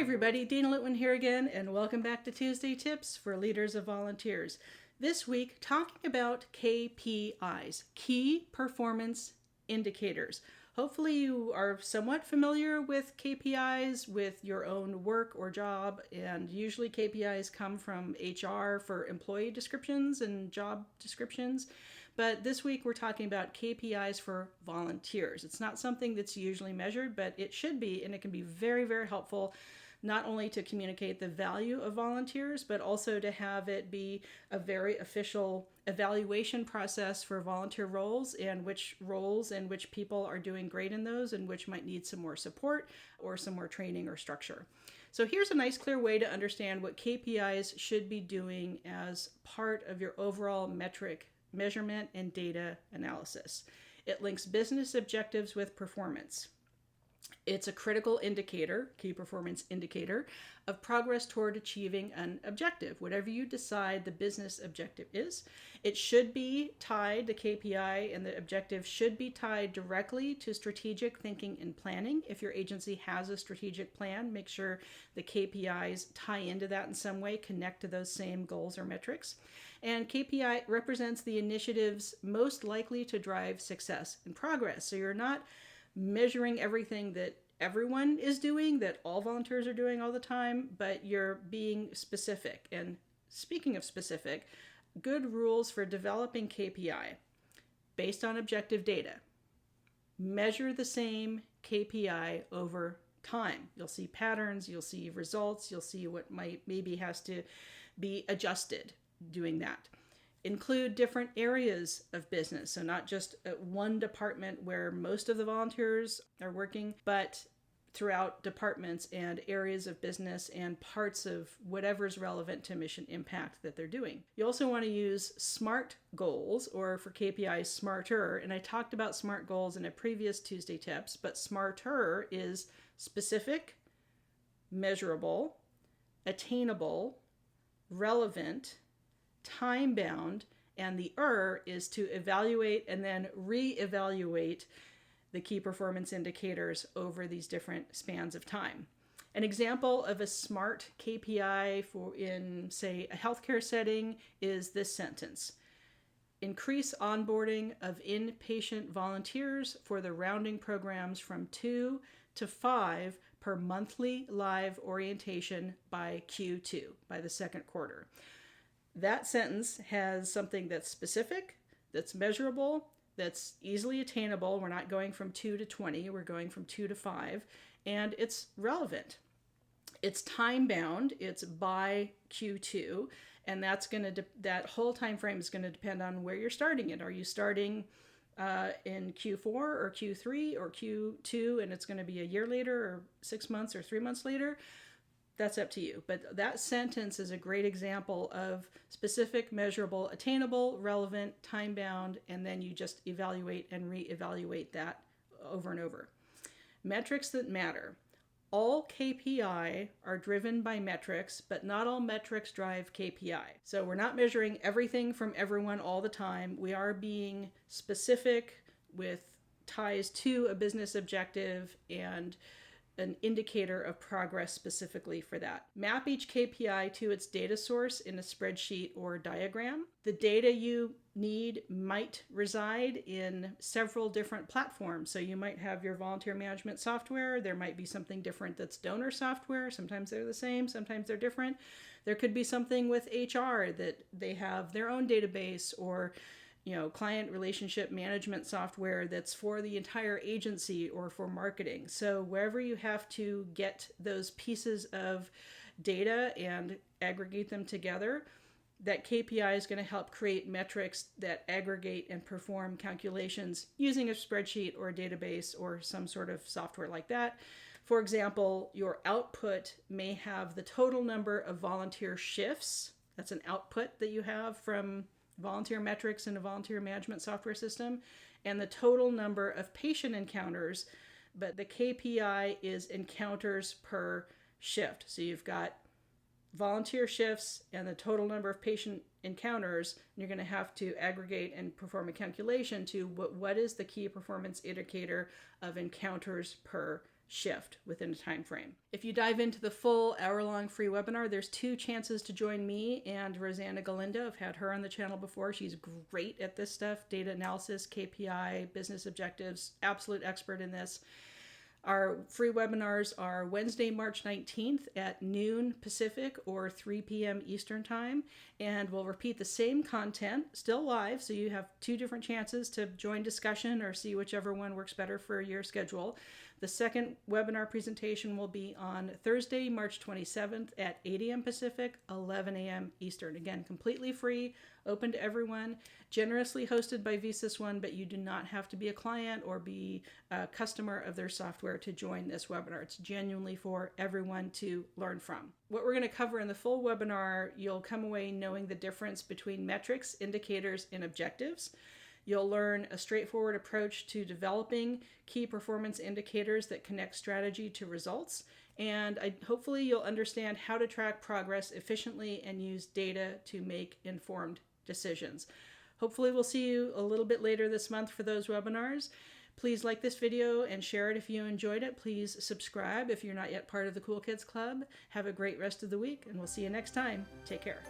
everybody, Dana Litwin here again, and welcome back to Tuesday Tips for Leaders of Volunteers. This week, talking about KPIs, Key Performance Indicators. Hopefully you are somewhat familiar with KPIs with your own work or job, and usually KPIs come from HR for employee descriptions and job descriptions. But this week we're talking about KPIs for volunteers. It's not something that's usually measured, but it should be, and it can be very, very helpful not only to communicate the value of volunteers, but also to have it be a very official evaluation process for volunteer roles and which people are doing great in those and which might need some more support or some more training or structure. So here's a nice clear way to understand what KPIs should be doing as part of your overall metric measurement and data analysis. It links business objectives with performance. It's a critical indicator, key performance indicator, of progress toward achieving an objective, whatever you decide the business objective is. It should be tied, the KPI and the objective should be tied directly to strategic thinking and planning. If your agency has a strategic plan, make sure the KPIs tie into that in some way, connect to those same goals or metrics. And KPI represents the initiatives most likely to drive success and progress. So you're not measuring everything that everyone is doing, that all volunteers are doing all the time, but you're being specific. And speaking of specific, good rules for developing KPI based on objective data. Measure the same KPI over time. You'll see patterns, you'll see results, you'll see what maybe has to be adjusted doing that. Include different areas of business, so not just one department where most of the volunteers are working, but throughout departments and areas of business and parts of whatever's relevant to mission impact that they're doing. You also want to use SMART goals, or for KPIs, SMARTer, and I talked about SMART goals in a previous Tuesday Tips, but SMARTer is specific, measurable, attainable, relevant, time-bound, and the is to evaluate and then re-evaluate the key performance indicators over these different spans of time. An example of a SMART KPI for in, say, a healthcare setting is this sentence: increase onboarding of inpatient volunteers for the rounding programs from 2 to 5 per monthly live orientation by Q2, by the second quarter. That sentence has something that's specific, that's measurable, that's easily attainable. We're not going from 2 to 20, we're going from 2 to 5, and it's relevant. It's time-bound, it's by Q2, and that whole time frame is going to depend on where you're starting it. Are you starting in Q4 or Q3 or Q2, and it's going to be a year later or 6 months or 3 months later? That's up to you. But that sentence is a great example of specific, measurable, attainable, relevant, time-bound, and then you just evaluate and re-evaluate that over and over. Metrics that matter. All KPI are driven by metrics, but not all metrics drive KPI. So we're not measuring everything from everyone all the time. We are being specific with ties to a business objective and an indicator of progress specifically for that. Map each KPI to its data source in a spreadsheet or diagram. The data you need might reside in several different platforms. So you might have your volunteer management software. There might be something different that's donor software. Sometimes they're the same, sometimes they're different. There could be something with HR that they have their own database, or client relationship management software that's for the entire agency or for marketing. So wherever you have to get those pieces of data and aggregate them together, that KPI is going to help create metrics that aggregate and perform calculations using a spreadsheet or a database or some sort of software like that. For example, your output may have the total number of volunteer shifts. That's an output that you have from volunteer metrics in a volunteer management software system, and the total number of patient encounters, but the KPI is encounters per shift. So you've got volunteer shifts and the total number of patient encounters, and you're going to have to aggregate and perform a calculation to what is the key performance indicator of encounters per shift within a time frame. If you dive into the full hour-long free webinar, there's 2 chances to join me and Roseanna Galindo. I've had her on the channel before. She's great at this stuff, data analysis, KPI, business objectives, absolute expert in this. Our free webinars are Wednesday, March 19th at noon Pacific or 3 p.m. Eastern Time, and we'll repeat the same content, still live, so you have 2 different chances to join discussion or see whichever one works better for your schedule. The second webinar presentation will be on Thursday, March 27th at 8 a.m. Pacific, 11 a.m. Eastern. Again, completely free, open to everyone, generously hosted by VSysOne, but you do not have to be a client or be a customer of their software to join this webinar. It's genuinely for everyone to learn from. What we're going to cover in the full webinar, you'll come away knowing the difference between metrics, indicators, and objectives. You'll learn a straightforward approach to developing key performance indicators that connect strategy to results. And hopefully you'll understand how to track progress efficiently and use data to make informed decisions. Hopefully we'll see you a little bit later this month for those webinars. Please like this video and share it if you enjoyed it. Please subscribe if you're not yet part of the Cool Kids Club. Have a great rest of the week, and we'll see you next time. Take care.